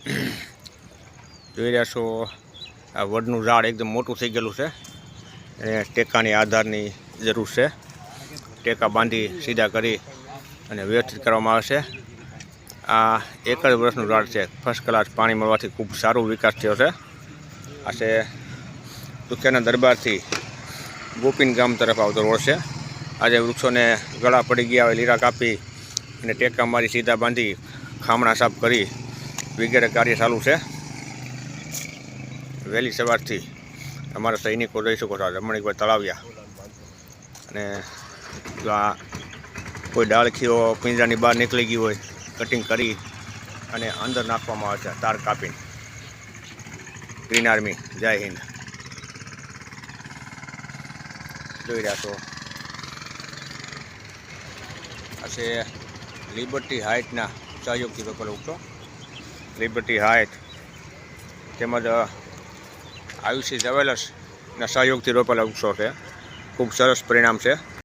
જોઈ રહ્યા છો આ વડનું ઝાડ એકદમ મોટું થઈ ગયેલું છે અને ટેકાની આધારની જરૂર છે. ટેકા બાંધી સીધા કરી અને વ્યવસ્થિત કરવામાં આવશે. આ એક જ વર્ષનું ઝાડ છે. ફર્સ્ટ ક્લાસ પાણી મળવાથી ખૂબ સારો વિકાસ થયો છે. આ છે દુખિયાના દરબારથી ગોપીન ગામ તરફ આવતો રોડ છે. આજે વૃક્ષોને ગળા પડી ગયા હોય, લીરા કાપી અને ટેકા મારી સીધા બાંધી ખામણા સાફ કરી વગેરે કાર્ય ચાલુ છે. વહેલી સવારથી અમારા સૈનિકો રહી શકો છો રમણીકભાઈ તળાવિયા. અને જો આ કોઈ ડાળખીઓ પિંજરાની બહાર નીકળી ગઈ હોય કટિંગ કરી અને અંદર નાખવામાં આવે છે તાર કાપીને. ગ્રીન આર્મી જય હિન્દ. જોઈ રહ્યા છો આ છે લિબર્ટી હાઇટના સહયોગથી રોપેલો વૃક્ષો. લિબર્ટી હાઇટ તેમજ આયુષી જ્વેલર્સના સહયોગથી રોપેલા વૃક્ષો છે. ખૂબ સરસ પરિણામ છે.